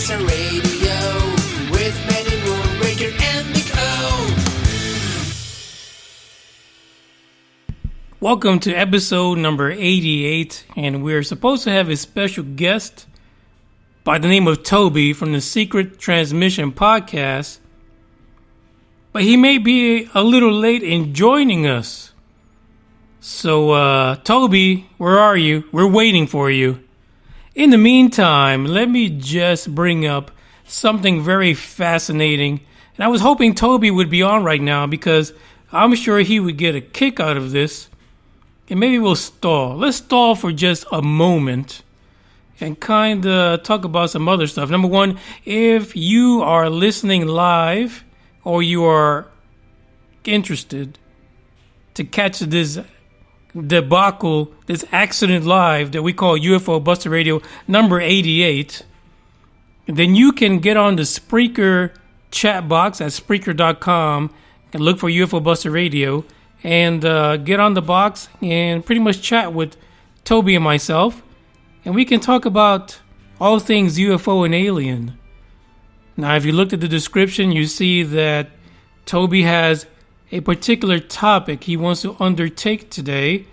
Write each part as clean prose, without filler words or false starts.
Buster Radio with Men and Moonraker and Nick O. Welcome to episode number 88, and we're supposed to have a special guest by the name of Toby from the Secret Transmission podcast, but he may be a little late in joining us. So, Toby, where are you? We're waiting for you. In the meantime, let me just bring up something very fascinating. And I was hoping Toby would be on right now because I'm sure he would get a kick out of this. And maybe we'll stall. Let's stall for just a moment and kind of talk about some other stuff. Number one, if you are listening live or you are interested to catch this debacle, this accident live that we call UFO Buster Radio number 88, then you can get on the Spreaker chat box at Spreaker.com and look for UFO Buster Radio and get on the box and pretty much chat with Toby and myself, and we can talk about all things UFO and alien. Now, if you looked at the description, you see that Toby has a particular topic he wants to undertake today,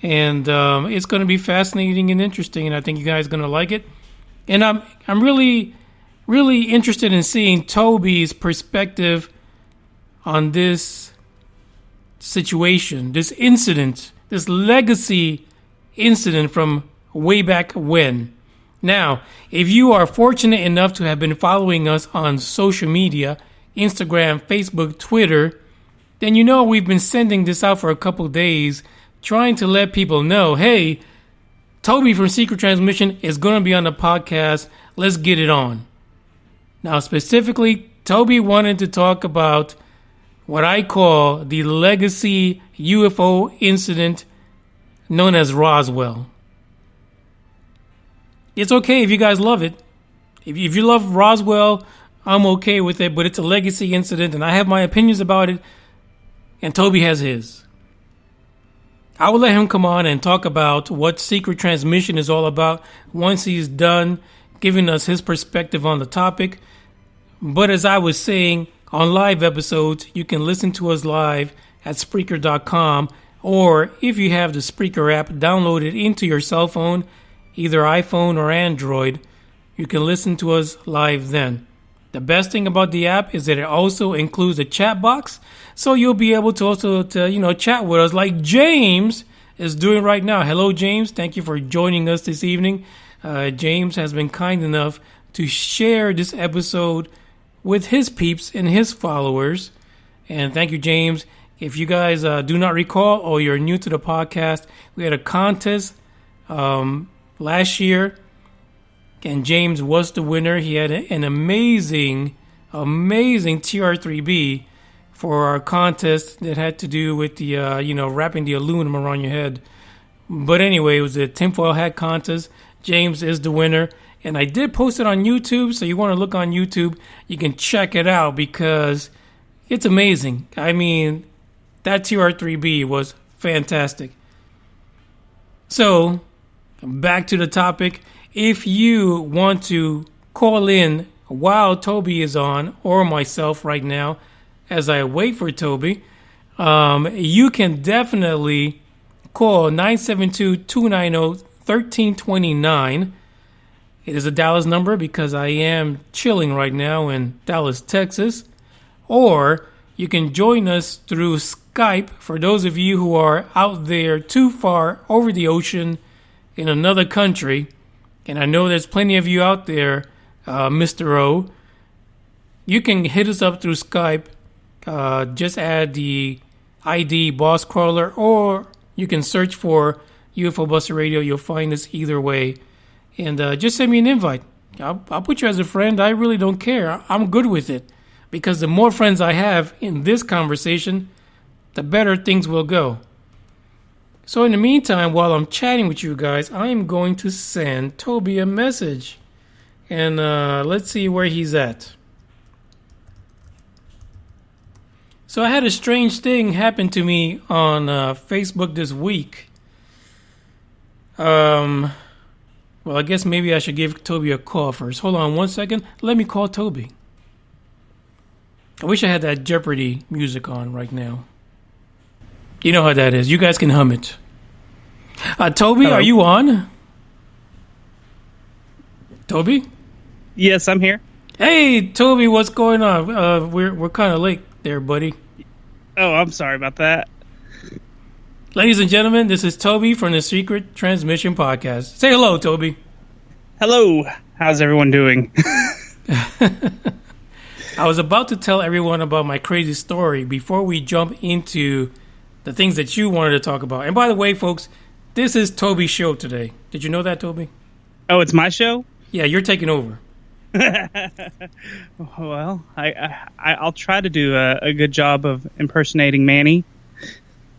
and it's going to be fascinating and interesting, and I think you guys are going to like it. And I'm really interested in seeing Toby's perspective on this situation, this incident, this legacy incident from way back when. Now, if you are fortunate enough to have been following us on social media, Instagram, Facebook, Twitter, then you know we've been sending this out for a couple days, trying to let people know, hey, Toby from Secret Transmission is going to be on the podcast. Let's get it on. Now, specifically, Toby wanted to talk about what I call the legacy UFO incident known as Roswell. It's okay if you guys love it. If you love Roswell, I'm okay with it, but it's a legacy incident, and I have my opinions about it, and Toby has his. I will let him come on and talk about what Secret Transmission is all about once he's done giving us his perspective on the topic. But as I was saying, on live episodes, you can listen to us live at Spreaker.com, or if you have the Spreaker app, download it into your cell phone, either iPhone or Android. You can listen to us live then. The best thing about the app is that it also includes a chat box, so you'll be able to also chat with us like James is doing right now. Hello, James. Thank you for joining us this evening. James has been kind enough to share this episode with his peeps and his followers. And thank you, James. If you guys do not recall or you're new to the podcast, we had a contest last year, and James was the winner. He had an amazing TR3B for our contest that had to do with the, wrapping the aluminum around your head. But anyway, it was a tinfoil hat contest. James is the winner. And I did post it on YouTube, so you want to look on YouTube, you can check it out because it's amazing. I mean, that TR3B was fantastic. So, back to the topic. If you want to call in while Toby is on, or myself right now, as I wait for Toby, you can definitely call 972-290-1329. It is a Dallas number because I am chilling right now in Dallas, Texas. Or you can join us through Skype for those of you who are out there too far over the ocean in another country. And I know there's plenty of you out there, Mr. O. You can hit us up through Skype. Just add the ID bosscrawler, or you can search for UFO Buster Radio. You'll find us either way. And just send me an invite. I'll put you as a friend. I really don't care. I'm good with it. Because the more friends I have in this conversation, the better things will go. So in the meantime, while I'm chatting with you guys, I'm going to send Toby a message. And let's see where he's at. So I had a strange thing happen to me on Facebook this week. Well, I guess maybe I should give Toby a call first. Hold on 1 second. Let me call Toby. I wish I had that Jeopardy music on right now. You know how that is. You guys can hum it. Toby, Hello. are you on? Toby? Yes, I'm here. Hey, Toby, what's going on? We're kind of late there, buddy. Oh, I'm sorry about that. Ladies and gentlemen, this is Toby from the Secret Transmission Podcast. Say hello, Toby. Hello. How's everyone doing? I was about to tell everyone about my crazy story before we jump into the things that you wanted to talk about. And by the way, folks, this is Toby's show today. Did you know that, Toby? Oh, it's my show? Yeah, you're taking over. Well, I'll try to do a good job of impersonating Manny.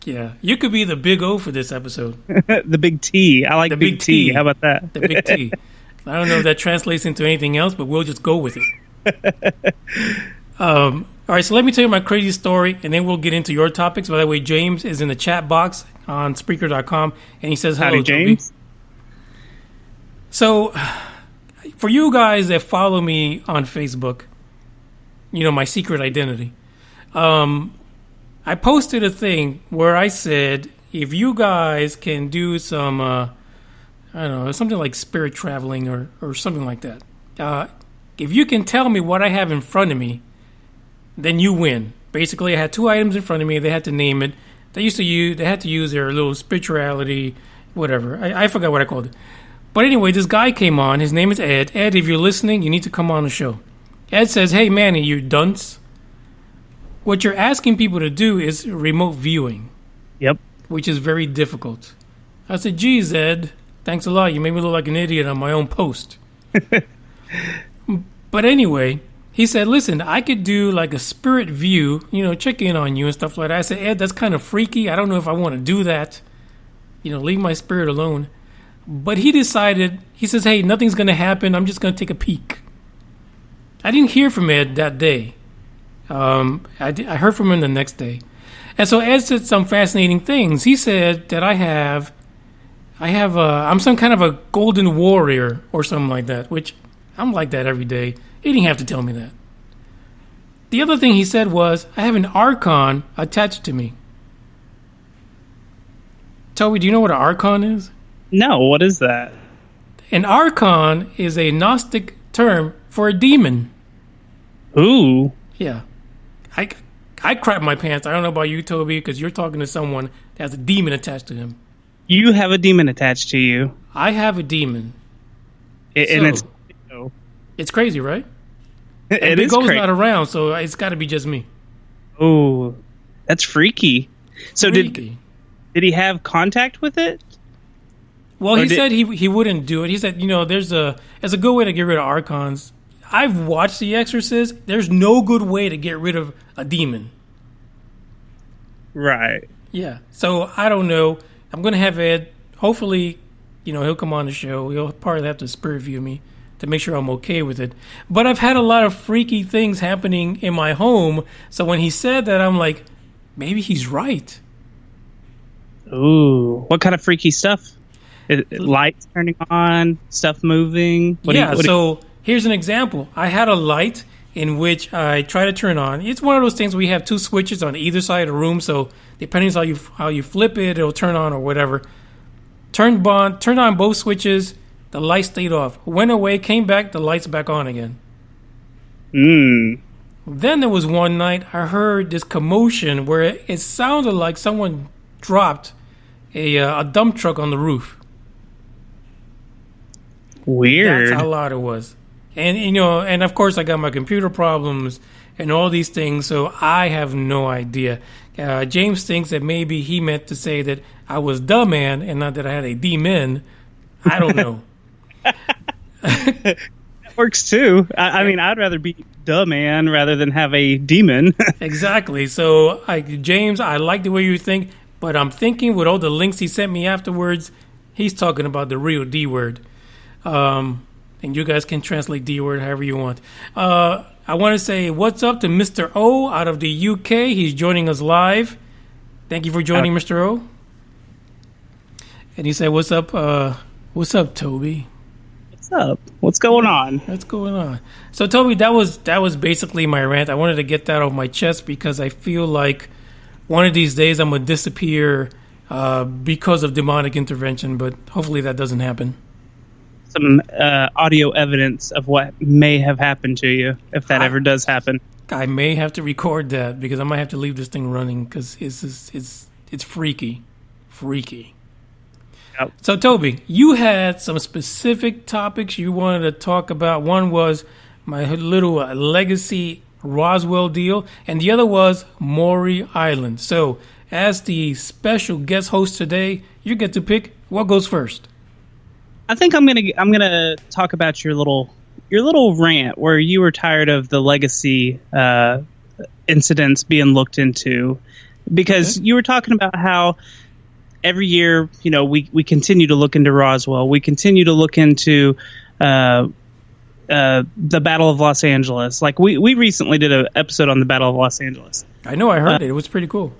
Yeah, you could be the big O for this episode. The big T. I like The big big T. T. How about that? The big T. I don't know if that translates into anything else, but we'll just go with it. All right, so let me tell you my crazy story, and then we'll get into your topics. By the way, James is in the chat box on Spreaker.com, and he says, hello, Howdy, James. Toby. So, for you guys that follow me on Facebook, you know, my secret identity, I posted a thing where I said, if you guys can do some, I don't know, something like spirit traveling or something like that, if you can tell me what I have in front of me, then you win. Basically, I had two items in front of me. They had to name it. They had to use their little spirituality, whatever. I forgot what I called it. But anyway, this guy came on. His name is Ed. Ed, if you're listening, you need to come on the show. Ed says, hey, Manny, you dunce. What you're asking people to do is remote viewing. Yep. Which is very difficult. I said, geez, Ed, thanks a lot. You made me look like an idiot on my own post. But anyway, he said, listen, I could do like a spirit view, you know, check in on you and stuff like that. I said, Ed, that's kind of freaky. I don't know if I want to do that. You know, leave my spirit alone. But he decided, he says, hey, nothing's going to happen. I'm just going to take a peek. I didn't hear from Ed that day. I heard from him the next day. And so Ed said some fascinating things. He said that I'm some kind of a golden warrior or something like that, which I'm like that every day. He didn't have to tell me that. The other thing he said was, I have an archon attached to me. Toby, do you know what an archon is? No, what is that? An archon is a Gnostic term for a demon. Ooh. Yeah. I crap my pants. I don't know about you, Toby, because you're talking to someone that has a demon attached to him. You have a demon attached to you. I have a demon. And So, it's crazy, right? it And Big is O's crazy. not around, so it's got to be just me. Oh, that's freaky. So Freaky. did he have contact with it? Well, Or he did- said he wouldn't do it. He said, you know, there's a good way to get rid of archons. I've watched The Exorcist. There's no good way to get rid of a demon. Right. Yeah. So I don't know. I'm going to have Ed. Hopefully, you know, he'll come on the show. He'll probably have to spirit view me to make sure I'm okay with it. But I've had a lot of freaky things happening in my home. So when he said that, I'm like, maybe he's right. Ooh. What kind of freaky stuff? Lights turning on, stuff moving. So here's an example. I had a light in which I try to turn on. It's one of those things where you have two switches on either side of the room. So depending on how you flip it, it'll turn on or whatever. Turned on both switches. The light stayed off. Went away, came back. The light's back on again. Then there was one night I heard this commotion where it sounded like someone dropped a dump truck on the roof. Weird. That's how loud it was. And, you know, and of course I got my computer problems and all these things, so I have no idea. James thinks that maybe he meant to say that I was the man and not that I had a demon. I don't know. That works too. I mean, I'd rather be the man rather than have a demon. Exactly. So, James, I like the way you think, but I'm thinking with all the links he sent me afterwards, he's talking about the real D word. And you guys can translate D word however you want. I want to say what's up to Mr. O out of the UK. He's joining us live. Thank you for joining, Mr. O. And he said, what's up, Toby? What's up? What's going on? What's going on? So, Toby, that was basically my rant. I wanted to get that off my chest because I feel like one of these days I'm going to disappear because of demonic intervention, but hopefully that doesn't happen. Some audio evidence of what may have happened to you, if that ever does happen. I may have to record that because I might have to leave this thing running because it's freaky. Yep. So, Toby, you had some specific topics you wanted to talk about. One was my little legacy Roswell deal, and the other was Maury Island. So, as the special guest host today, you get to pick what goes first. I think I'm gonna talk about your little rant where you were tired of the legacy incidents being looked into, because you were talking about how every year, we continue to look into Roswell. We continue to look into the Battle of Los Angeles. Like we recently did an episode on the Battle of Los Angeles. I know, I heard it. It was pretty cool.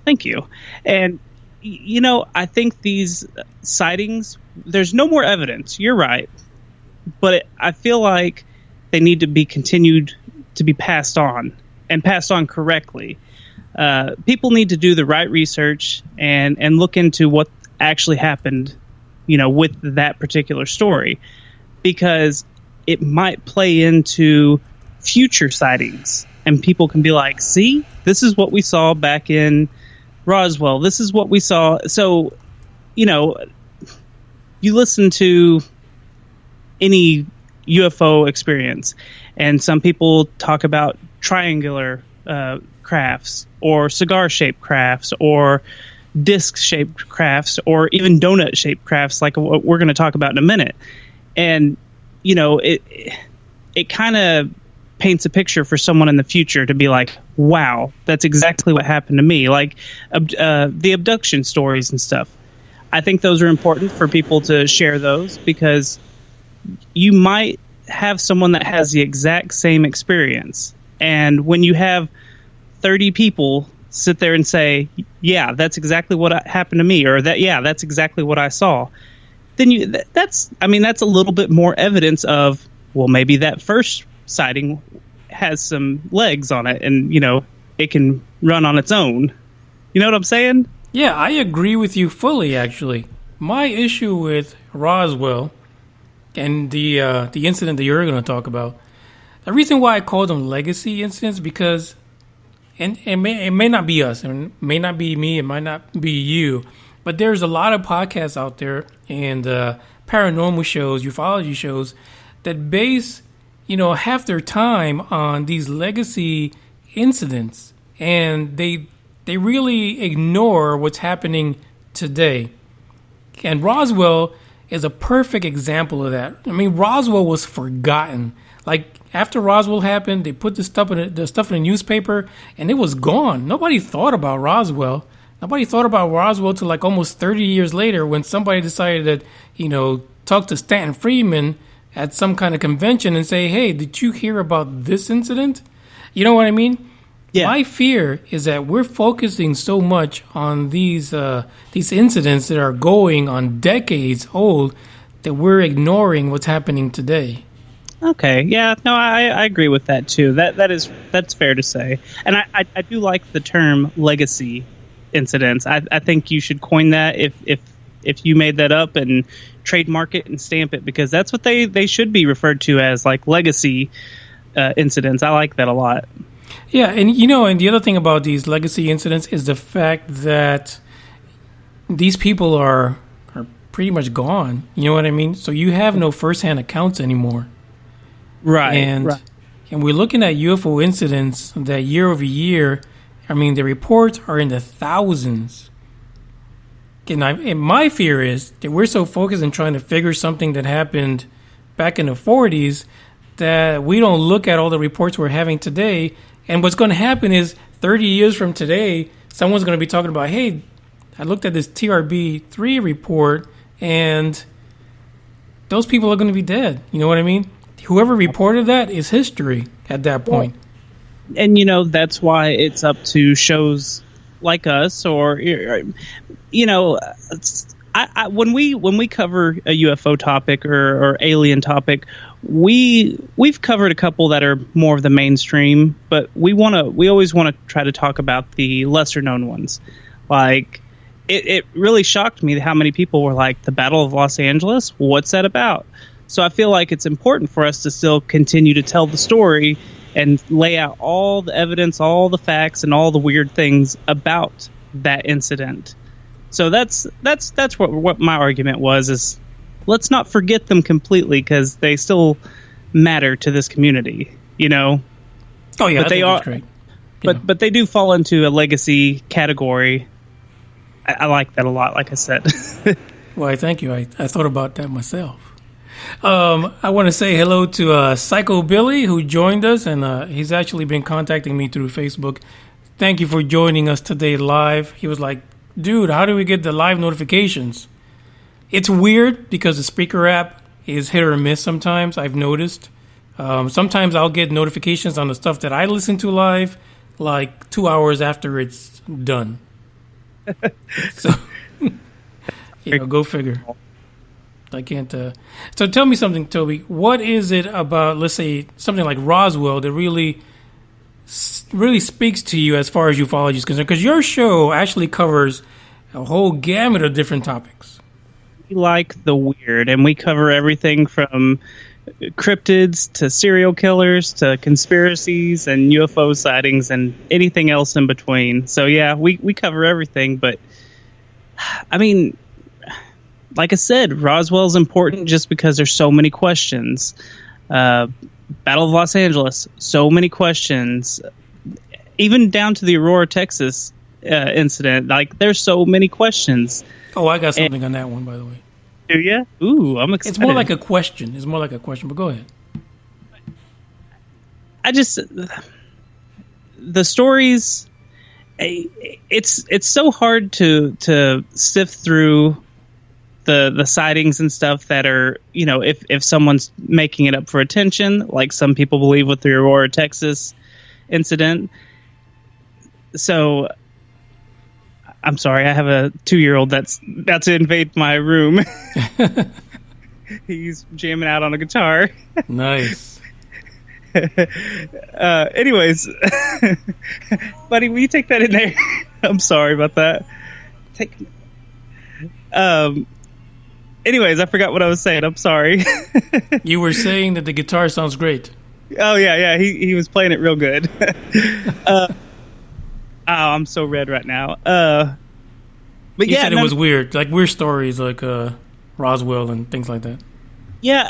Thank you. And I think these sightings, there's no more evidence. You're right. But I feel like they need to be continued to be passed on, and passed on correctly. People need to do the right research and look into what actually happened, with that particular story, because it might play into future sightings, and people can be like, see, this is what we saw back in Roswell. This is what we saw. So, you listen to any UFO experience, and some people talk about triangular crafts, or cigar-shaped crafts, or disc-shaped crafts, or even donut-shaped crafts, like what we're going to talk about in a minute. And it kind of paints a picture for someone in the future to be like, wow, that's exactly what happened to me. Like the abduction stories and stuff. I think those are important for people to share those, because you might have someone that has the exact same experience. And when you have 30 people sit there and say, yeah, that's exactly what happened to me, or that's exactly what I saw, then that's a little bit more evidence of, well, maybe that first sighting has some legs on it, and it can run on its own. You know what I'm saying? Yeah, I agree with you fully, actually. My issue with Roswell and the incident that you're going to talk about, the reason why I call them legacy incidents, because and it may not be us, and it may not be me, it might not be you, but there's a lot of podcasts out there and paranormal shows, ufology shows, that base half their time on these legacy incidents, and they really ignore what's happening today. And Roswell is a perfect example of that. I mean, Roswell was forgotten. Like, after Roswell happened, they put the stuff in the newspaper, and it was gone. Nobody thought about Roswell. Nobody thought about Roswell till like almost 30 years later, when somebody decided that, talk to Stanton Friedman at some kind of convention and say, hey, did you hear about this incident? You know what I mean? Yeah. My fear is that we're focusing so much on these incidents that are going on decades old that we're ignoring what's happening today. Okay, yeah, no, I agree with that too. That's fair to say, and I do like the term legacy incidents. I think you should coin that if you made that up and trademark it and stamp it, because that's what they should be referred to as, like legacy incidents. I like that a lot. Yeah, and the other thing about these legacy incidents is the fact that these people are pretty much gone. You know what I mean? So you have no firsthand accounts anymore. Right. And we're looking at UFO incidents that year over year, I mean, the reports are in the thousands. And my fear is that we're so focused on trying to figure something that happened back in the 40s that we don't look at all the reports we're having today. And what's going to happen is 30 years from today, someone's going to be talking about, hey, I looked at this TRB-3 report, and those people are going to be dead. You know what I mean? Whoever reported that is history at that point. And, that's why it's up to shows like us, or, When we cover a UFO topic or alien topic, we've covered a couple that are more of the mainstream, but we always want to try to talk about the lesser known ones. Like it really shocked me how many people were like, the Battle of Los Angeles, what's that about? So I feel like it's important for us to still continue to tell the story and lay out all the evidence, all the facts, and all the weird things about that incident. So that's what my argument was, is let's not forget them completely, because they still matter to this community, you know. Oh yeah, but they are great. But they do fall into a legacy category. I like that a lot, like I said. Well, thank you. I thought about that myself. I want to say hello to Psycho Billy, who joined us, and he's actually been contacting me through Facebook. Thank you for joining us today live. He was like, dude, how do we get the live notifications? It's weird because the speaker app is hit or miss sometimes, I've noticed. Sometimes I'll get notifications on the stuff that I listen to live like 2 hours after it's done. So, go figure. I can't. So tell me something, Toby. What is it about, let's say, something like Roswell that really speaks to you as far as ufology is concerned? Because your show actually covers a whole gamut of different topics. We like the weird, and we cover everything from cryptids to serial killers to conspiracies and UFO sightings and anything else in between. So yeah, we cover everything. But I mean, like I said, Roswell's important just because there's so many questions. Battle of Los Angeles, so many questions. Even down to the Aurora, Texas incident, like there's so many questions. Oh, I got something on that one, by the way. Do you? Ooh, I'm excited. It's more like a question. But go ahead. The stories, it's so hard to sift through the sightings and stuff that are, if someone's making it up for attention, like some people believe with the Aurora, Texas incident. So I'm sorry, I have a 2-year-old that's about to invade my room. He's jamming out on a guitar. Nice. Anyways, buddy, will you take that in there? I'm sorry about that. Anyways, I forgot what I was saying. I'm sorry. You were saying that the guitar sounds great. Oh yeah. He was playing it real good. I'm so red right now. But you said it was weird, like weird stories, like Roswell and things like that. Yeah,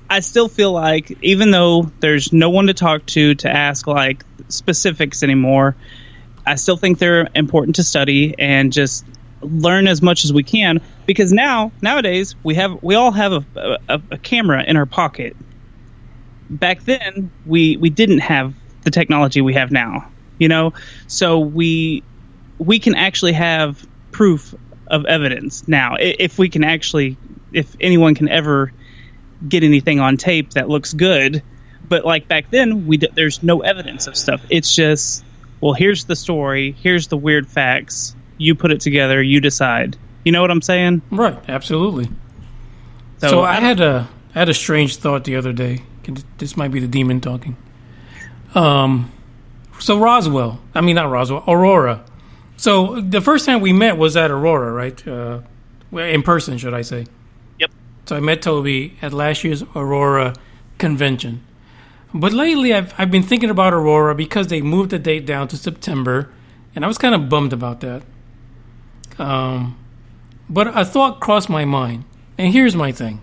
I still feel like, even though there's no one to talk to ask like specifics anymore, I still think they're important to study and just learn as much as we can, because nowadays we all have a camera in our pocket. Back then we didn't have the technology we have now, so we can actually have proof of evidence now, if anyone can ever get anything on tape that looks good. But like back then, there's no evidence of stuff. It's just, well, here's the story, here's the weird facts, you put it together, you decide. You know what I'm saying? Right, absolutely. So I had a strange thought the other day. This might be the demon talking. So Aurora. So the first time we met was at Aurora, right? In person, should I say? Yep. So I met Toby at last year's Aurora convention. But lately I've been thinking about Aurora because they moved the date down to September, and I was kind of bummed about that. But a thought crossed my mind, and here's my thing.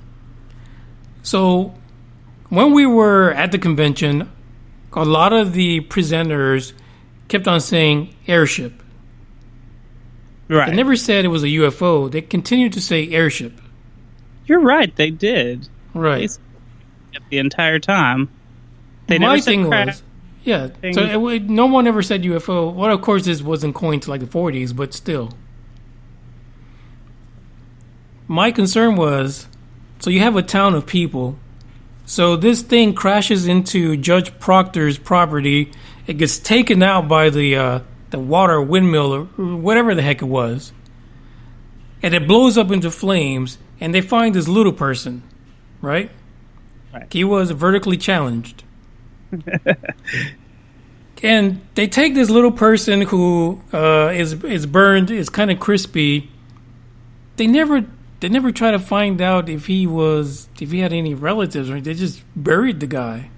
So when we were at the convention, a lot of the presenters kept on saying airship. Right. They never said it was a UFO. They continued to say airship. You're right, they did. Right. The entire time. They My never said thing crash. was, yeah. So no one ever said UFO. Well, of course, this wasn't coined to like the 40s, but still. My concern was, so you have a town of people. So this thing crashes into Judge Proctor's property. It gets taken out by the the water windmill or whatever the heck it was. And it blows up into flames, and they find this little person, right? He was vertically challenged. And they take this little person who is burned, is kind of crispy. They never try to find out if he had any relatives, or they just buried the guy.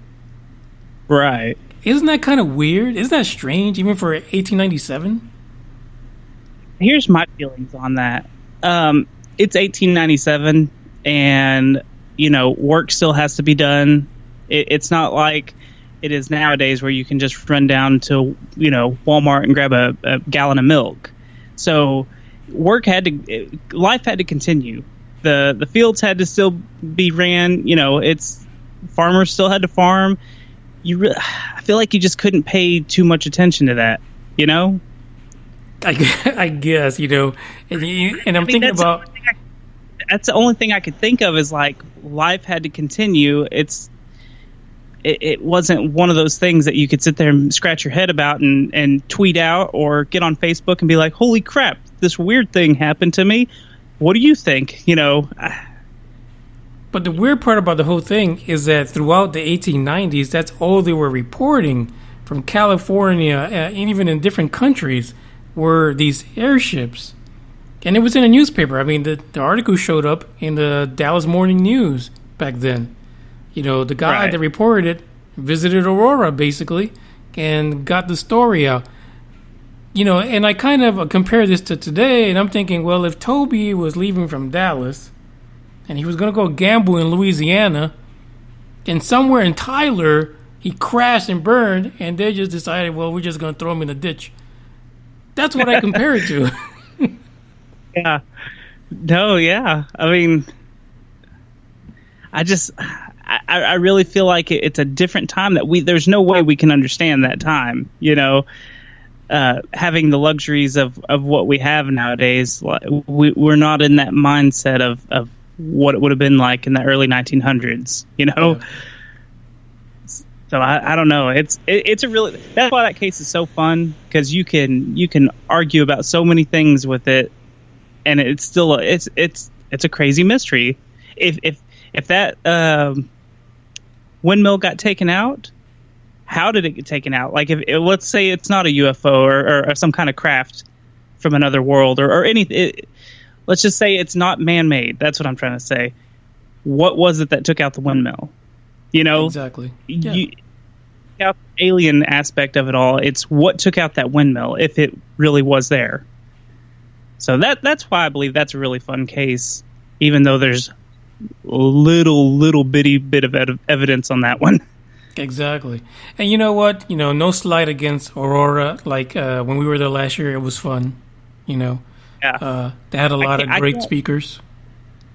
Right. Isn't that kind of weird? Isn't that strange, even for 1897? Here's my feelings on that. It's 1897, and work still has to be done. It's not like it is nowadays where you can just run down to Walmart and grab a gallon of milk. So life had to continue. The fields had to still be ran. Farmers still had to farm. I feel like you just couldn't pay too much attention to that. I guess, and I'm thinking about. That's the only thing I could think of is like life had to continue. It wasn't one of those things that you could sit there and scratch your head about and tweet out or get on Facebook and be like, holy crap, this weird thing happened to me. What do you think? But the weird part about the whole thing is that throughout the 1890s, that's all they were reporting from California and even in different countries were these airships. And it was in a newspaper. I mean, the article showed up in the Dallas Morning News back then. The guy that reported it visited Aurora, basically, and got the story out. And I kind of compare this to today, and I'm thinking, well, if Toby was leaving from Dallas, and he was going to go gamble in Louisiana, and somewhere in Tyler, he crashed and burned, and they just decided, well, we're just going to throw him in the ditch. That's what I compare it to. Yeah. No, yeah. I mean, I really feel like it's a different time that there's no way we can understand that time, having the luxuries of what we have nowadays. We're not in that mindset of what it would have been like in the early 1900s, Yeah. So I don't know. It's a really, that's why that case is so fun, because you can argue about so many things with it, and it's still it's a crazy mystery. If that windmill got taken out, how did it get taken out? Like, let's say it's not a UFO or some kind of craft from another world or anything. Let's just say it's not man-made. That's what I'm trying to say. What was it that took out the windmill? Exactly. Yeah. The alien aspect of it all. It's what took out that windmill, if it really was there. So that's why I believe that's a really fun case, even though there's a little bitty bit of evidence on that one. Exactly. And you know what? No slight against Aurora. Like when we were there last year, it was fun. Yeah. They had a lot of great speakers.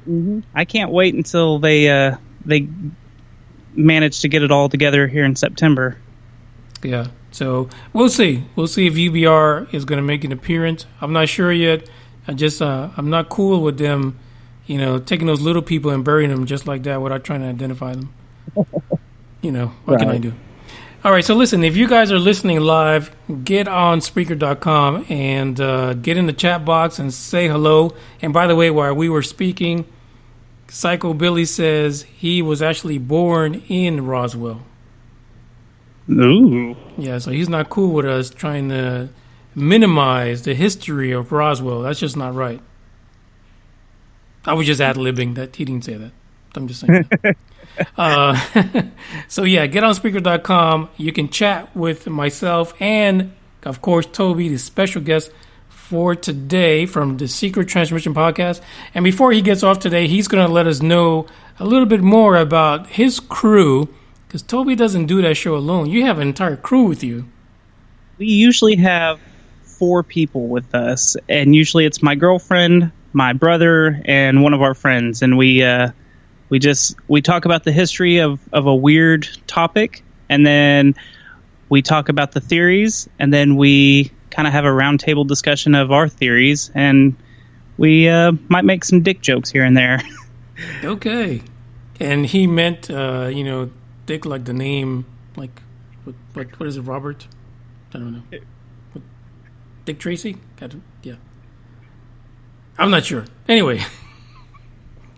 Mm-hmm. I can't wait until they manage to get it all together here in September. Yeah. So we'll see. We'll see if UBR is going to make an appearance. I'm not sure yet. I'm not cool with them, taking those little people and burying them just like that without trying to identify them. What can I do? All right, so listen, if you guys are listening live, get on Spreaker.com and get in the chat box and say hello. And by the way, while we were speaking, Psycho Billy says he was actually born in Roswell. Ooh. Yeah, so he's not cool with us trying to minimize the history of Roswell. That's just not right. I was just ad-libbing that. He didn't say that. I'm just saying that. So yeah, get on Spreaker.com. You can chat with myself and, of course, Toby, the special guest for today from the Secret Transmission Podcast. And before he gets off today, he's going to let us know a little bit more about his crew, because Toby doesn't do that show alone. You have an entire crew with you. We usually have 4 people with us, and usually it's my girlfriend, my brother, and one of our friends, and we talk about the history of a weird topic, and then we talk about the theories, and then we kind of have a roundtable discussion of our theories, and we might make some dick jokes here and there. Okay. And he meant, dick like the name, like, what is it, Robert? I don't know. Dick Tracy? Yeah. I'm not sure. Anyway,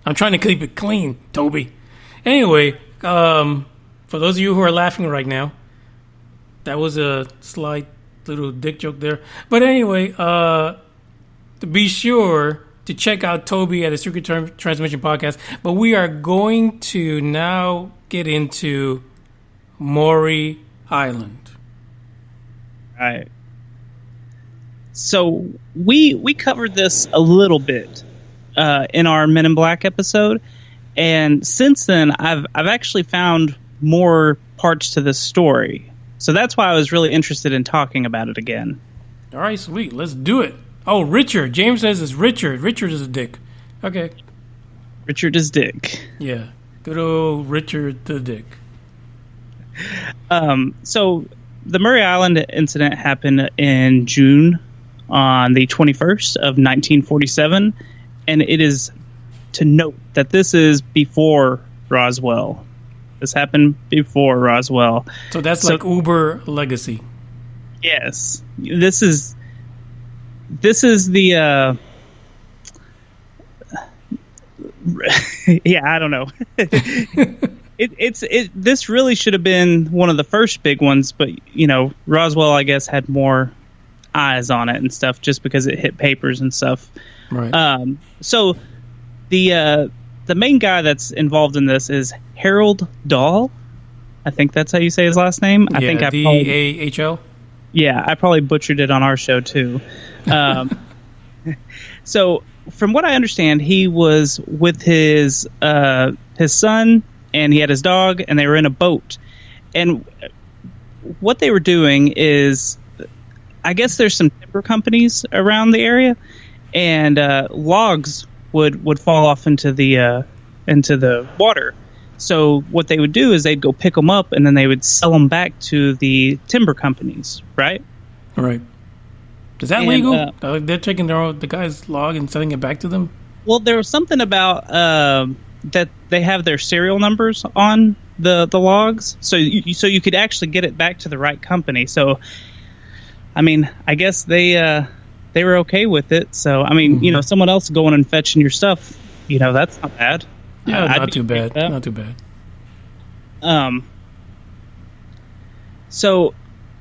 I'm trying to keep it clean, Toby. Anyway, for those of you who are laughing right now, that was a slight little dick joke there. But anyway, to be sure to check out Toby at the Secret Transmission Podcast. But we are going to now get into Maury Island. All right. So we covered this a little bit in our Men in Black episode, and since then I've actually found more parts to this story. So that's why I was really interested in talking about it again. All right, sweet. Let's do it. Oh, Richard. James says it's Richard. Richard is a dick. Okay. Richard is Dick. Yeah. Good old Richard the Dick. So the Maury Island incident happened in June on the 21st of 1947, and it is to note that this is before Roswell. This happened before Roswell. So that's like Uber legacy. Yes. This is the yeah, I don't know. This really should have been one of the first big ones, but Roswell, I guess, had more eyes on it and stuff just because it hit papers and stuff. Right. So the main guy that's involved in this is Harold Dahl. I think that's how you say his last name. I think D-A-H-L. Yeah, I probably butchered it on our show too. So from what I understand, he was with his son, and he had his dog, and they were in a boat. And what they were doing is, I guess there's some timber companies around the area, and logs would fall off into the water. So what they would do is they'd go pick them up, and then they would sell them back to the timber companies, right? Right. Is that legal? They're taking the guy's log and selling it back to them? Well, there was something about that they have their serial numbers on the logs, so you could actually get it back to the right company. So, I mean, I guess they were okay with it. So, I mean, someone else going and fetching your stuff, that's not bad. Yeah, not too bad. Not too bad. So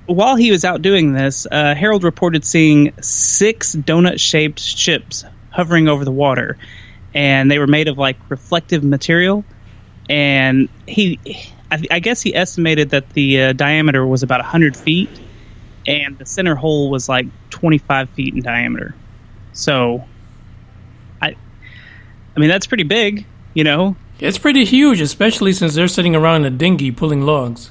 while he was out doing this, Harold reported seeing 6 donut-shaped ships hovering over the water, and they were made of like reflective material. And I guess he estimated that the diameter was about 100 feet, and the center hole was like 25 feet in diameter. So, I mean, that's pretty big. It's pretty huge, especially since they're sitting around in a dinghy pulling logs.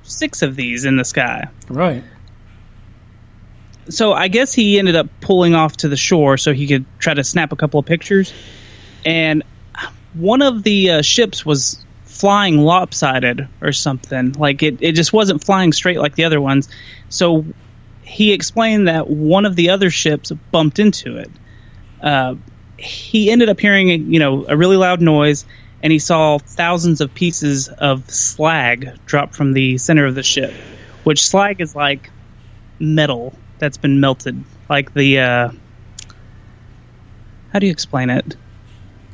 6 of these in the sky. Right. So I guess he ended up pulling off to the shore so he could try to snap a couple of pictures. And one of the ships was flying lopsided or something. Like it just wasn't flying straight like the other ones. So he explained that one of the other ships bumped into it. He ended up hearing a really loud noise, and he saw thousands of pieces of slag drop from the center of the ship, which slag is like metal that's been melted. Like the how do you explain it?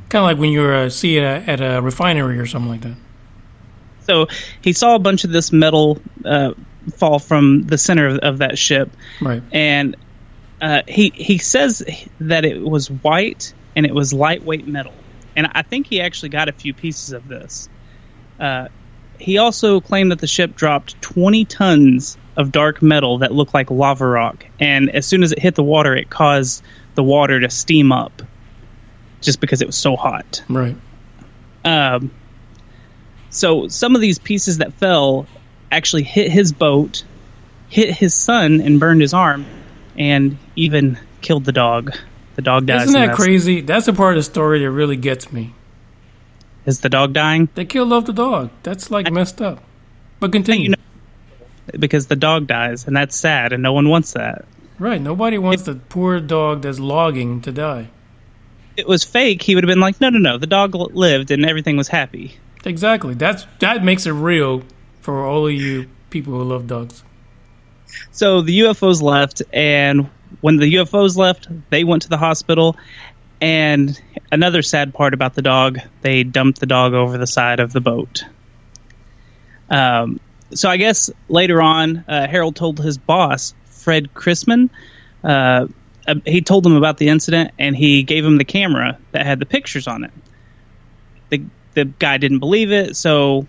Kind of like when you see it at a refinery or something like that. So he saw a bunch of this metal fall from the center of that ship. Right. And he says that it was white and it was lightweight metal. And I think he actually got a few pieces of this. He also claimed that the ship dropped 20 tons of dark metal that looked like lava rock. And as soon as it hit the water, it caused the water to steam up just because it was so hot. Right. So some of these pieces that fell actually hit his boat, hit his son, and burned his arm, and even killed the dog. The dog dies. Isn't that crazy? That's the part of the story that really gets me. Is the dog dying? They killed off the dog. That's like messed up. But continue. Because the dog dies, and that's sad, and no one wants that. Right. Nobody wants the poor dog that's logging to die. If it was fake, he would have been like, no, the dog lived, and everything was happy. Exactly. That makes it real for all of you people who love dogs. So the UFOs left, and when the UFOs left, they went to the hospital. And another sad part about the dog, they dumped the dog over the side of the boat. So I guess later on, Harold told his boss, Fred Chrisman, he told him about the incident, and he gave him the camera that had the pictures on it. The guy didn't believe it, so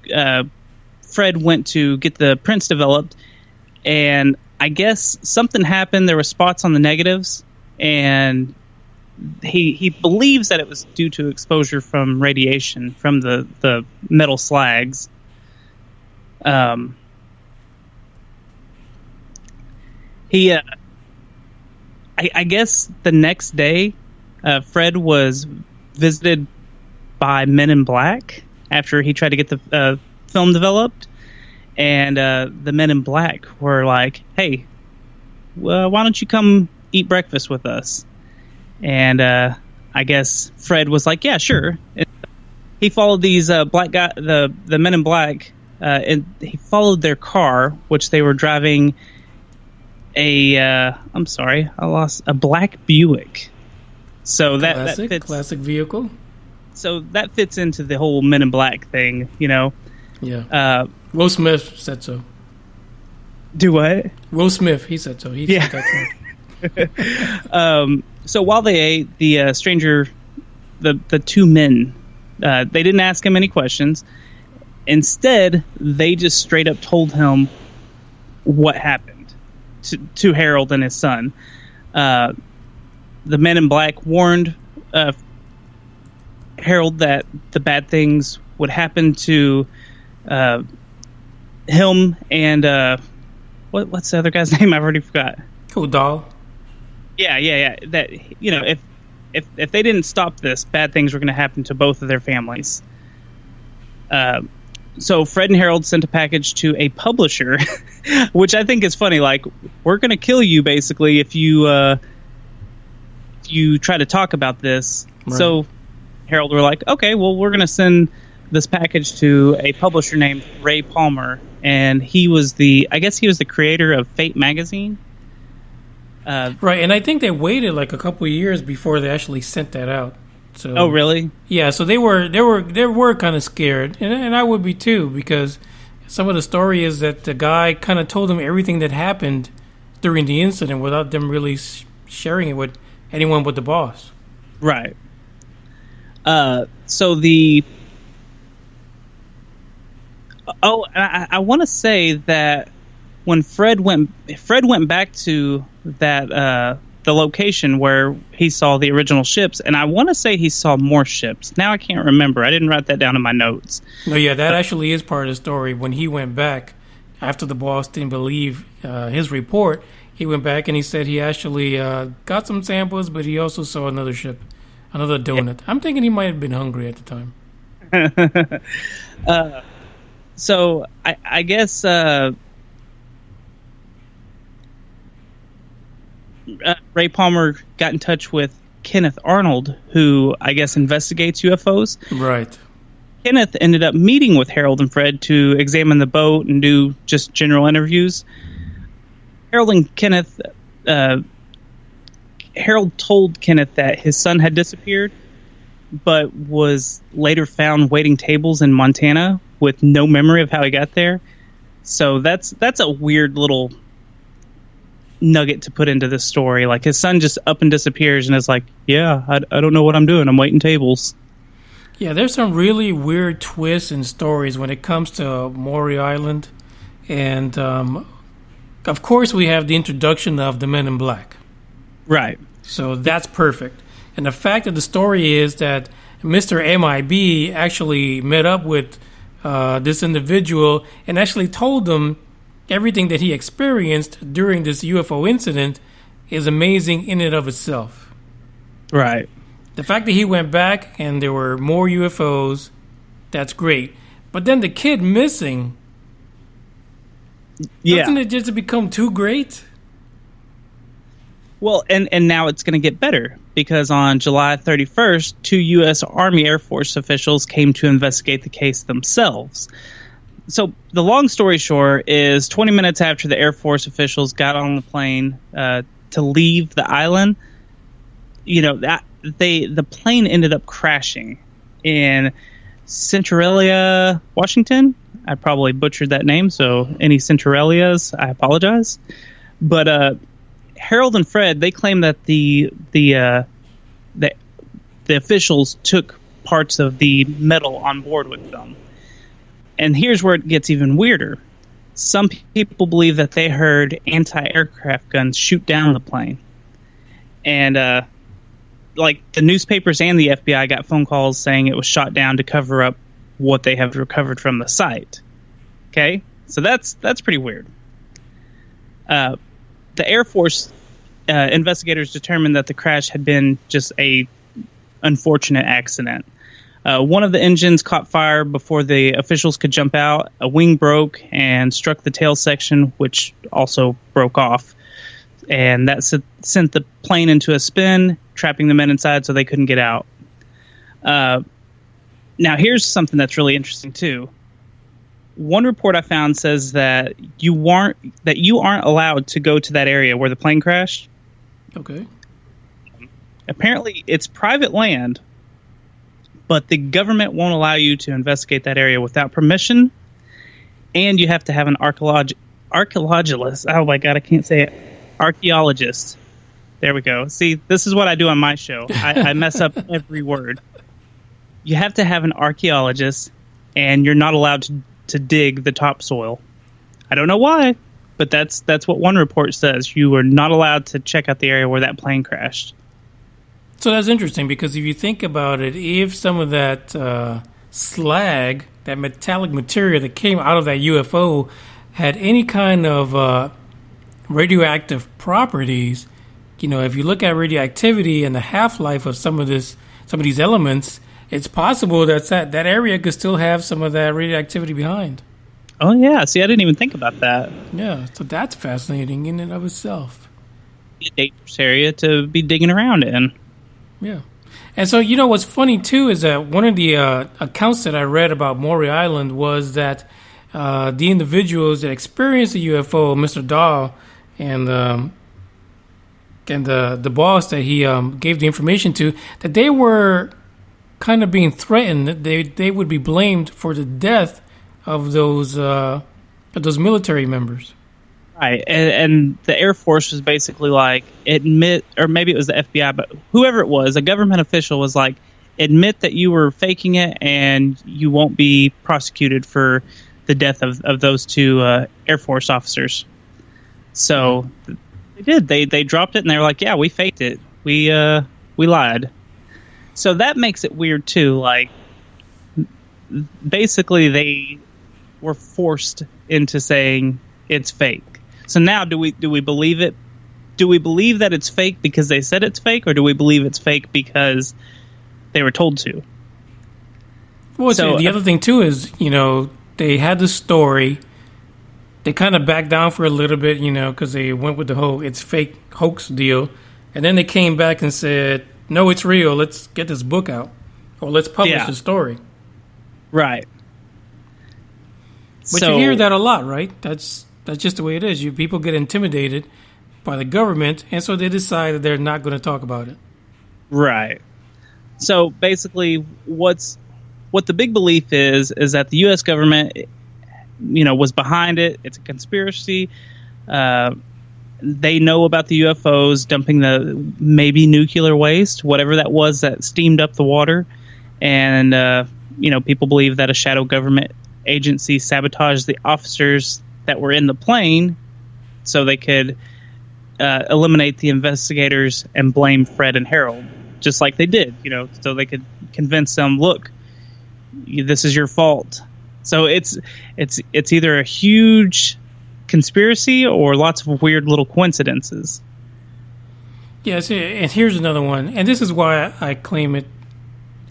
Fred went to get the prints developed, and I guess something happened. There were spots on the negatives, and he believes that it was due to exposure from radiation from the metal slags. I guess the next day, Fred was visited by Men in Black after he tried to get the film developed, and the Men in Black were like, "Hey, why don't you come eat breakfast with us?" And I guess Fred was like, "Yeah, sure." He followed these black guy, the Men in Black, and he followed their car, which they were driving a black Buick. So that fits, classic vehicle. So that fits into the whole Men in Black thing, you know. Yeah. Will Smith said so. Do what? Will Smith, he said so. He said that. So while they ate, the stranger, the two men, they didn't ask him any questions. Instead, they just straight up told him what happened to Harold and his son. The Men in Black warned Harold that the bad things would happen to him and what's the other guy's name? I've already forgot. Udall. Yeah. That, you know, if they didn't stop this, bad things were going to happen to both of their families. So Fred and Harold sent a package to a publisher, which I think is funny. Like, we're going to kill you basically if you try to talk about this. Right. So Harold were like, okay, well, we're going to send this package to a publisher named Ray Palmer, and he was the creator of Fate magazine. Right, and I think they waited like a couple of years before they actually sent that out. So, oh, really? Yeah, so they were kind of scared, and I would be too, because some of the story is that the guy kind of told them everything that happened during the incident without them really sharing it with anyone but the boss. Right. So the... Oh, I want to say that when Fred went back to that the location where he saw the original ships, and I want to say he saw more ships. Now I can't remember. I didn't write that down in my notes. No, yeah, that actually is part of the story. When he went back after the boss didn't believe his report, he went back and he said he actually got some samples, but he also saw another ship, another donut. Yeah. I'm thinking he might have been hungry at the time. So I guess Ray Palmer got in touch with Kenneth Arnold, who I guess investigates UFOs. Right. Kenneth ended up meeting with Harold and Fred to examine the boat and do just general interviews. Harold told Kenneth that his son had disappeared, but was later found waiting tables in Montana with no memory of how he got there. So that's a weird little nugget to put into this story. Like, his son just up and disappears and is like, yeah, I don't know what I'm doing. I'm waiting tables. Yeah, there's some really weird twists and stories when it comes to Maury Island. And, of course, we have the introduction of the Men in Black. Right. So that's perfect. And the fact of the story is that Mr. MIB actually met up with this individual and actually told them everything that he experienced during this UFO incident is amazing in and of itself. Right. The fact that he went back and there were more UFOs, that's great. But then the kid missing, doesn't it just become too great? Well, and now it's going to get better, because on July 31st, 2 U.S. Army Air Force officials came to investigate the case themselves. So the long story short is 20 minutes after the Air Force officials got on the plane to leave the island, the plane ended up crashing in Centralia, Washington. I probably butchered that name, so any Centralias, I apologize. But Harold and Fred, they claim that the officials took parts of the metal on board with them. And here's where it gets even weirder. Some people believe that they heard anti-aircraft guns shoot down the plane. And, the newspapers and the FBI got phone calls saying it was shot down to cover up what they have recovered from the site. Okay? So that's pretty weird. The Air Force investigators determined that the crash had been just a unfortunate accident. One of the engines caught fire before the officials could jump out. A wing broke and struck the tail section, which also broke off. And that sent the plane into a spin, trapping the men inside so they couldn't get out. Now, here's something that's really interesting, too. One report I found says that you aren't allowed to go to that area where the plane crashed. Okay. Apparently, it's private land, but the government won't allow you to investigate that area without permission, and you have to have an archaeologist. Oh my God, I can't say it. Archaeologist. There we go. See, this is what I do on my show. I mess up every word. You have to have an archaeologist, and you're not allowed to dig the topsoil. I don't know why, but that's what one report says. You are not allowed to check out the area where that plane crashed. So that's interesting because if you think about it, if some of that slag, that metallic material that came out of that UFO had any kind of radioactive properties, if you look at radioactivity and the half-life of some of these elements, it's possible that area could still have some of that radioactivity behind. Oh, yeah. See, I didn't even think about that. Yeah, so that's fascinating in and of itself. A dangerous area to be digging around in. Yeah. And so, what's funny, too, is that one of the accounts that I read about Maury Island was that the individuals that experienced the UFO, Mr. Dahl, and the boss that he gave the information to, that they were kind of being threatened that they would be blamed for the death of those military members. Right, and the Air Force was basically like, admit, or maybe it was the FBI, but whoever it was, a government official was like, admit that you were faking it and you won't be prosecuted for the death of those two Air Force officers. So they did. They dropped it and they were like, yeah, we faked it. We lied. So that makes it weird too. Like, basically they were forced into saying it's fake. So now do we believe it? Do we believe that it's fake because they said it's fake, or do we believe it's fake because they were told to? Well, so the other thing too is, they had the story. They kind of backed down for a little bit, because they went with the whole it's fake hoax deal. And then they came back and said, no, it's real. Let's get this book out. Or let's publish the story. Right. But you hear that a lot, right? That's just the way it is. People get intimidated by the government, and so they decide that they're not going to talk about it. Right. So basically, what the big belief is that the U.S. government, was behind it. It's a conspiracy. They know about the UFOs dumping the maybe nuclear waste, whatever that was that steamed up the water, and people believe that a shadow government agency sabotaged the officers that were in the plane so they could eliminate the investigators and blame Fred and Harold, just like they did, so they could convince them, look, this is your fault. So it's either a huge conspiracy or lots of weird little coincidences. Yes, and here's another one, and this is why I claim it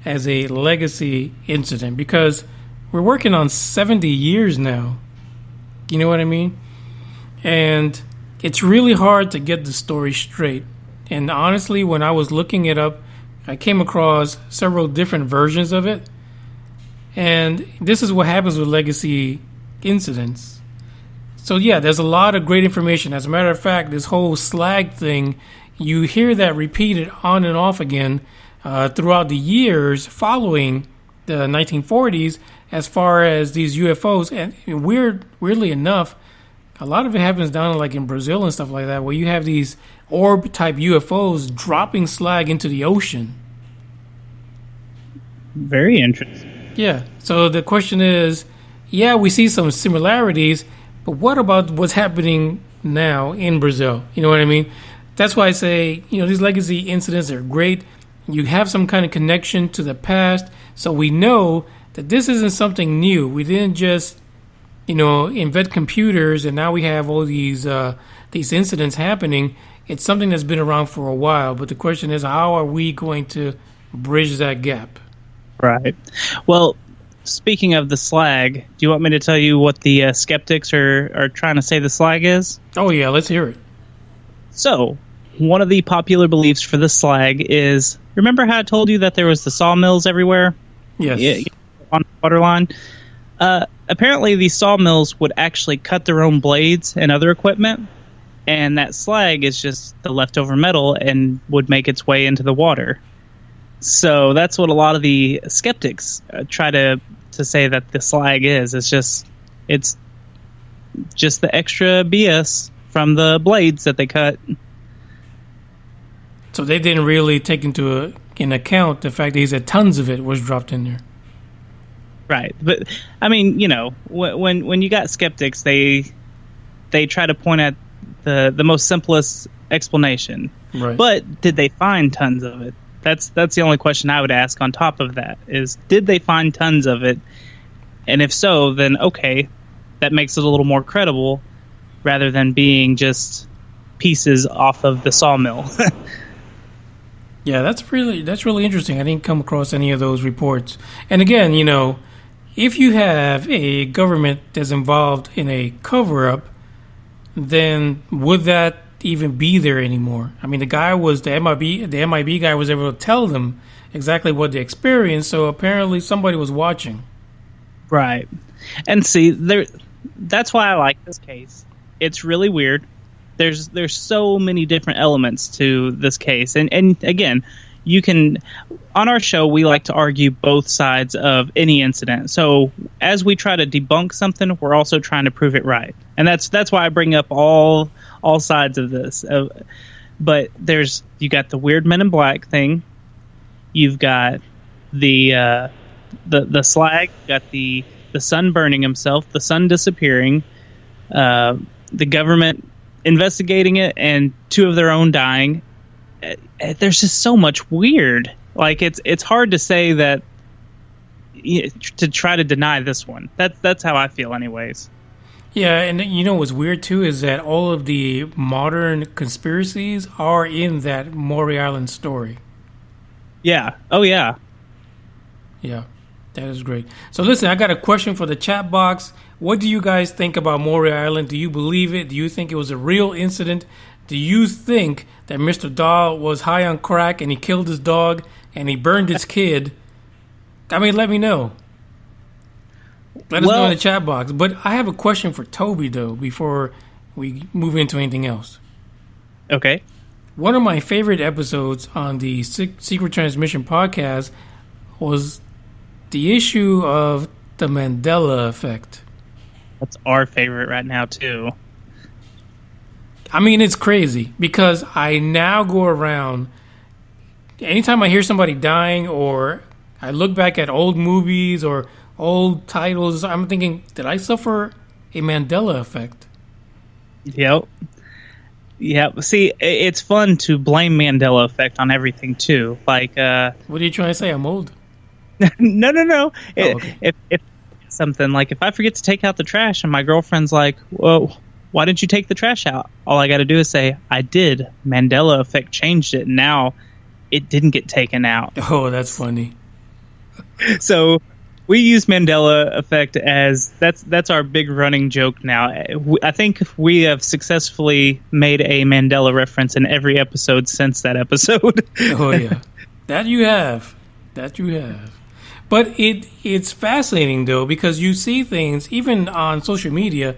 as a legacy incident, because we're working on 70 years now. You know what I mean? And it's really hard to get the story straight. And honestly, when I was looking it up, I came across several different versions of it. And this is what happens with legacy incidents. So yeah, there's a lot of great information. As a matter of fact, this whole slag thing, you hear that repeated on and off again throughout the years following the 1940s as far as these UFOs. And weirdly enough, a lot of it happens down like in Brazil and stuff like that, where you have these orb-type UFOs dropping slag into the ocean. Very interesting. Yeah. So the question is, yeah, we see some similarities, but what about what's happening now in Brazil? You know what I mean? That's why I say, these legacy incidents are great. You have some kind of connection to the past, so we know that this isn't something new. We didn't just, invent computers and now we have all these incidents happening. It's something that's been around for a while, but the question is, how are we going to bridge that gap? Right. Well, speaking of the slag, do you want me to tell you what the skeptics are trying to say the slag is? Oh, yeah, let's hear it. So, one of the popular beliefs for the slag is, remember how I told you that there was the sawmills everywhere? Yes. Yeah, on the waterline? Apparently, these sawmills would actually cut their own blades and other equipment, and that slag is just the leftover metal and would make its way into the water. So that's what a lot of the skeptics try to say that the slag is. It's just the extra BS from the blades that they cut. So they didn't really take into account the fact that he said tons of it was dropped in there. Right, but I mean, when you got skeptics, they try to point at the most simplest explanation. Right. But did they find tons of it? That's the only question I would ask on top of that is, did they find tons of it? And if so, then okay, that makes it a little more credible rather than being just pieces off of the sawmill. Yeah, that's really interesting. I didn't come across any of those reports. And again, if you have a government that's involved in a cover-up, then would that even be there anymore? I mean, the MIB guy was able to tell them exactly what they experienced, so apparently somebody was watching. Right. And see, that's why I like this case. It's really weird. There's so many different elements to this case. And again, you can, on our show, we like to argue both sides of any incident. So as we try to debunk something, we're also trying to prove it right. And that's why I bring up all sides of this. But you got the weird Men in Black thing. You've got the slag. You got the son burning himself, the son disappearing, the government investigating it, and two of their own dying. There's just so much weird. Like it's hard to say that, to try to deny this one. That's how I feel, anyways. Yeah, and what's weird too is that all of the modern conspiracies are in that Maury Island story. Yeah. Oh yeah. Yeah, that is great. So listen, I got a question for the chat box. What do you guys think about Maury Island? Do you believe it? Do you think it was a real incident? Do you think that Mr. Dahl was high on crack and he killed his dog and he burned his kid? I mean, let me know. Let us know in the chat box. But I have a question for Toby, though, before we move into anything else. Okay. One of my favorite episodes on the Secret Transmission podcast was the issue of the Mandela effect. That's our favorite right now, too. I mean, it's crazy because I now go around, anytime I hear somebody dying or I look back at old movies or old titles, I'm thinking, did I suffer a Mandela effect? Yep. See, it's fun to blame Mandela effect on everything, too. Like, what are you trying to say? I'm old? No. Oh, okay. If something like, if I forget to take out the trash and my girlfriend's like, whoa, why didn't you take the trash out? All I got to do is say, I did. Mandela effect changed it. And now it didn't get taken out. Oh, that's funny. So we use Mandela effect as that's our big running joke now. I think we have successfully made a Mandela reference in every episode since that episode. Oh, yeah. That you have. But it's fascinating, though, because you see things, even on social media,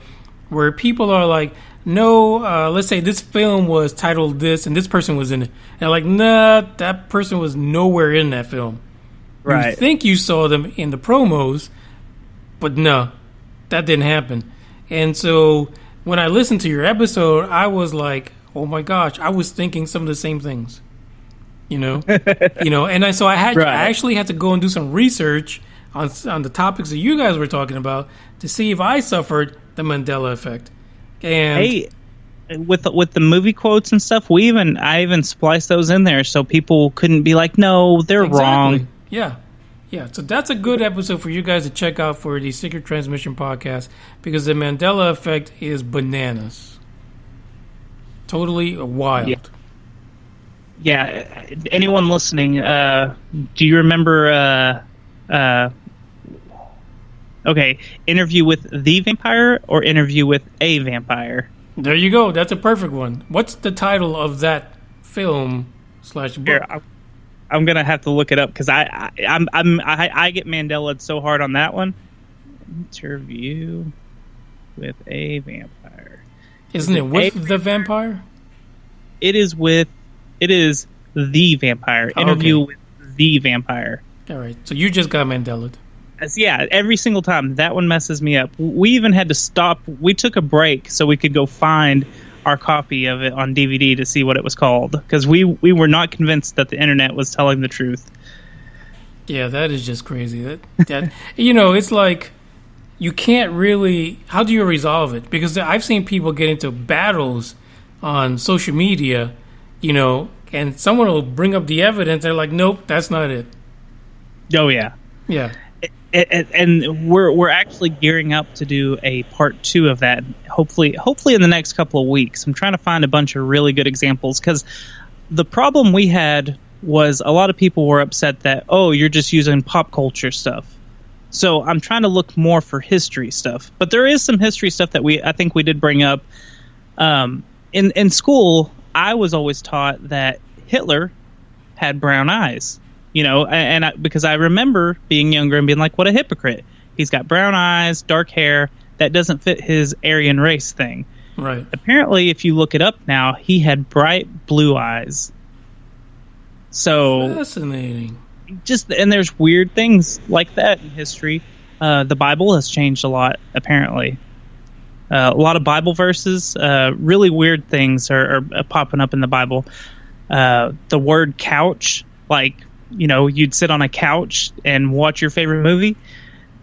where people are like, no, let's say this film was titled this and this person was in it. And they're like, nah, that person was nowhere in that film. Right. You think you saw them in the promos, but no, that didn't happen. And so when I listened to your episode, I was like, oh my gosh, I was thinking some of the same things. And I actually had to go and do some research on the topics that you guys were talking about to see if I suffered the Mandela effect. And hey, with the movie quotes and stuff, I even spliced those in there so people couldn't be like, no, they're wrong. Yeah. So that's a good episode for you guys to check out for the Secret Transmission podcast, because the Mandela effect is bananas. Totally wild. Yeah. Anyone listening, do you remember Interview with the Vampire or Interview with a Vampire? There you go. That's a perfect one. What's the title of that film / book? Here, I'm gonna have to look it up because I get Mandela'd so hard on that one. Interview with a Vampire. Isn't it with the Vampire? It is the Vampire. Interview with the Vampire. All right. So you just got Mandela'd. Yeah, every single time. That one messes me up. We even had to stop. We took a break so we could go find our copy of it on DVD to see what it was called, because we were not convinced that the internet was telling the truth. Yeah, that is just crazy. That it's like you can't really. How do you resolve it? Because I've seen people get into battles on social media, and someone will bring up the evidence. They're like, nope, that's not it. Oh yeah, yeah. And we're actually gearing up to do a part 2 of that. Hopefully in the next couple of weeks. I'm trying to find a bunch of really good examples, because the problem we had was a lot of people were upset that, oh, you're just using pop culture stuff. So I'm trying to look more for history stuff. But there is some history stuff that I think we did bring up. In school, I was always taught that Hitler had brown eyes. Because I remember being younger and being like, what a hypocrite. He's got brown eyes, dark hair. That doesn't fit his Aryan race thing. Right. Apparently, if you look it up now, he had bright blue eyes. So fascinating. And there's weird things like that in history. The Bible has changed a lot, apparently. A lot of Bible verses, really weird things are popping up in the Bible. The word couch, like, you'd sit on a couch and watch your favorite movie.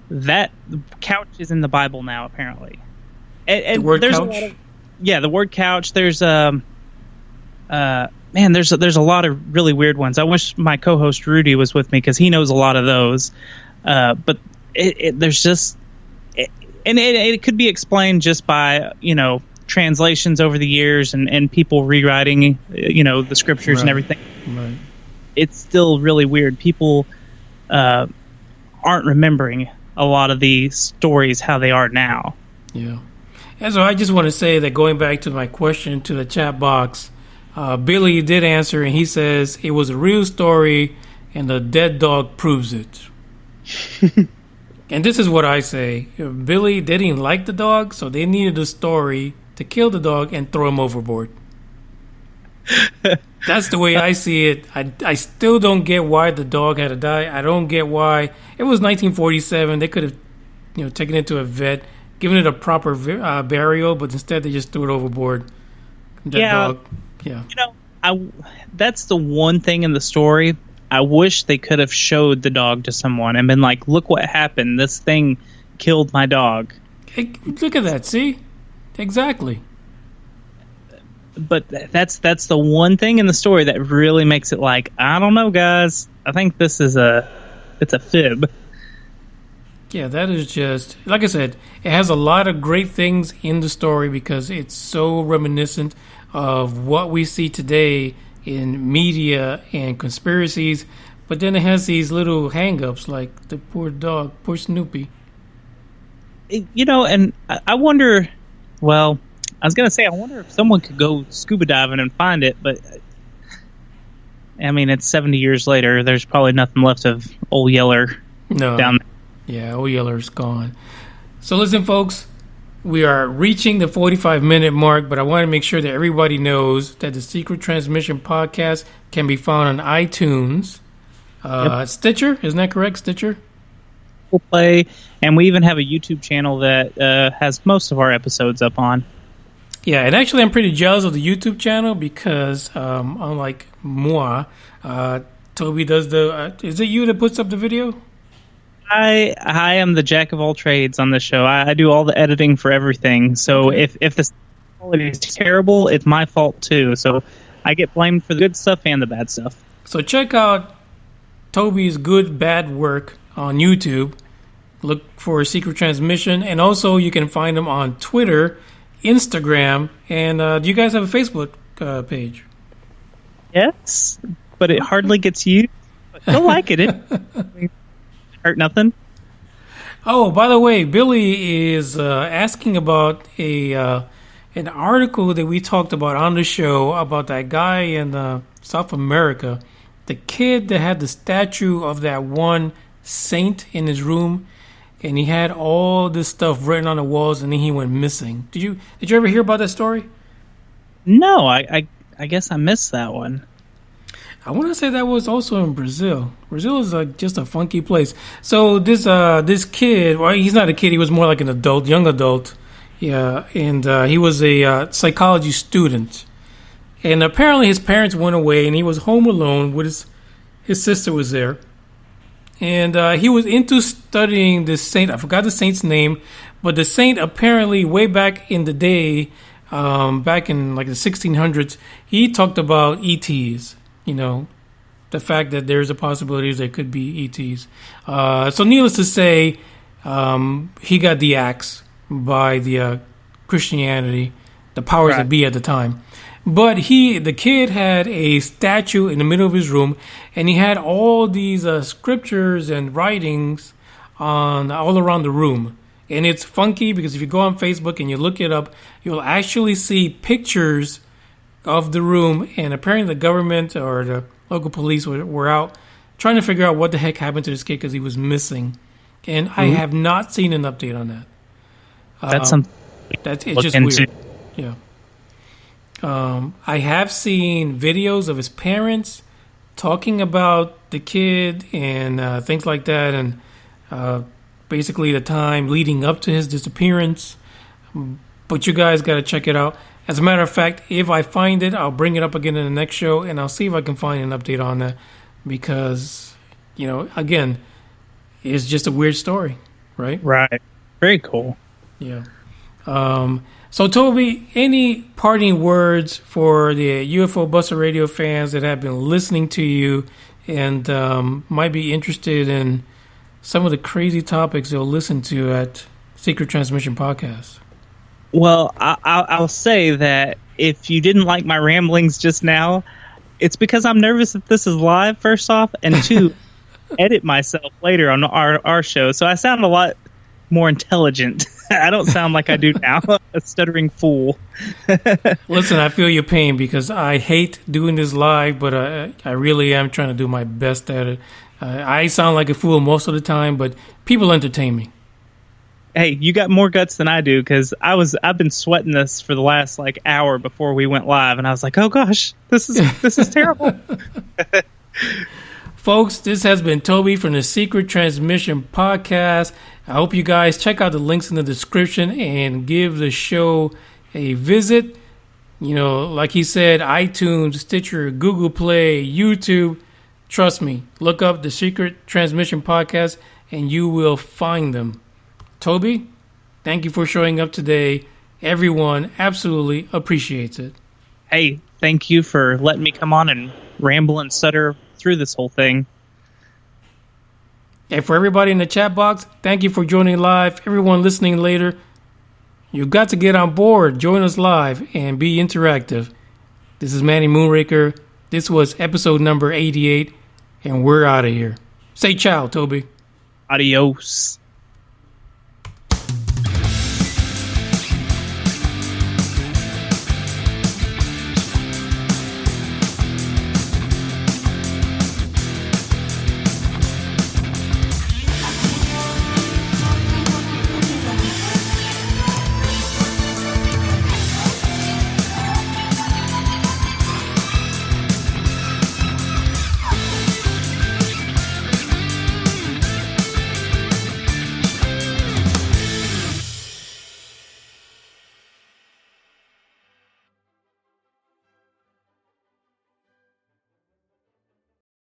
That couch is in the Bible now, apparently. And the word there's couch? The word couch. There's there's a lot of really weird ones. I wish my co-host Rudy was with me, because he knows a lot of those. But there's just, it could be explained just by translations over the years and people rewriting the scriptures and everything. Right. It's still really weird. People aren't remembering a lot of the stories how they are now. Yeah. And so I just want to say that, going back to my question to the chat box, Billy did answer, and he says it was a real story and the dead dog proves it. And this is what I say. Billy, they didn't like the dog, so they needed a story to kill the dog and throw him overboard. That's the way I see it. I still don't get why the dog had to die. I don't get why. It was 1947. They could have, taken it to a vet, given it a proper burial, but instead they just threw it overboard. That dog. Yeah. That's the one thing in the story. I wish they could have showed the dog to someone and been like, look what happened. This thing killed my dog. Hey, look at that. See? Exactly. But that's the one thing in the story that really makes it like, I don't know, guys. I think this is it's a fib. Yeah, that is just, like I said, it has a lot of great things in the story because it's so reminiscent of what we see today in media and conspiracies. But then it has these little hang-ups like the poor dog, poor Snoopy. And I wonder, well, I was going to say, I wonder if someone could go scuba diving and find it, but I mean, it's 70 years later. There's probably nothing left of old Yeller No. down there. Yeah, Old Yeller's gone. So listen, folks, we are reaching the 45-minute mark, but I want to make sure that everybody knows that the Secret Transmission podcast can be found on iTunes, Stitcher, isn't that correct, Stitcher? We'll play, and we even have a YouTube channel that has most of our episodes up on. Yeah, and actually I'm pretty jealous of the YouTube channel because unlike moi, Toby does the... is it you that puts up the video? I am the jack of all trades on this show. I do all the editing for everything. So if the quality is terrible, it's my fault too. So I get blamed for the good stuff and the bad stuff. So check out Toby's good, bad work on YouTube. Look for Secret Transmission. And also you can find him on Twitter, Instagram, and do you guys have a Facebook page? Yes, but it hardly gets used. But you'll like it. It hurt nothing. Oh, by the way, Billy is asking about an article that we talked about on the show about that guy in South America, the kid that had the statue of that one saint in his room, and he had all this stuff written on the walls, and then he went missing. Did you ever hear about that story? No, I guess I missed that one. I want to say that was also in Brazil. Brazil is like just a funky place. So this kid, well, he's not a kid. He was more like an adult, young adult. Yeah, and he was a psychology student. And apparently his parents went away, and he was home alone with his sister was there. And he was into studying this saint. I forgot the saint's name, but the saint apparently way back in the day, back in like the 1600s, he talked about ETs. You know, the fact that there's a possibility there could be ETs. So needless to say, he got the axe by the Christianity, the powers that be at the time. But the kid had a statue in the middle of his room, and he had all these scriptures and writings all around the room. And it's funky because if you go on Facebook and you look it up, you'll actually see pictures of the room, and apparently the government or the local police were out trying to figure out what the heck happened to this kid because he was missing. And I have not seen an update on that. That's something. It's just weird. Yeah. I have seen videos of his parents talking about the kid and things like that, and basically the time leading up to his disappearance. But you guys got to check it out. As a matter of fact, if I find it, I'll bring it up again in the next show, and I'll see if I can find an update on that because, you know, again, it's just a weird story, right? Right. Very cool. Yeah. So, Toby, any parting words for the UFO Buster Radio fans that have been listening to you and might be interested in some of the crazy topics they'll listen to at Secret Transmission Podcast? Well, I'll say that if you didn't like my ramblings just now, it's because I'm nervous that this is live, first off, and two, edit myself later on our show. So I sound a lot more intelligent. I don't sound like I do now, a stuttering fool. Listen, I feel your pain because I hate doing this live, but I really am trying to do my best at it. I sound like a fool most of the time, but people entertain me. Hey, you got more guts than I do because I've been sweating this for the last hour before we went live, and I was like, oh gosh, this is terrible. Folks, this has been Toby from the Secret Transmission Podcast. I hope you guys check out the links in the description and give the show a visit. You know, like he said, iTunes, Stitcher, Google Play, YouTube. Trust me, look up the Secret Transmission Podcast and you will find them. Toby, thank you for showing up today. Everyone absolutely appreciates it. Hey, thank you for letting me come on and ramble and stutter through this whole thing. And for everybody in the chat box, thank you for joining live. Everyone listening later, you've got to get on board, join us live, and be interactive. This is Manny Moonraker. This was episode number 88, and we're out of here. Say ciao, Toby. Adios.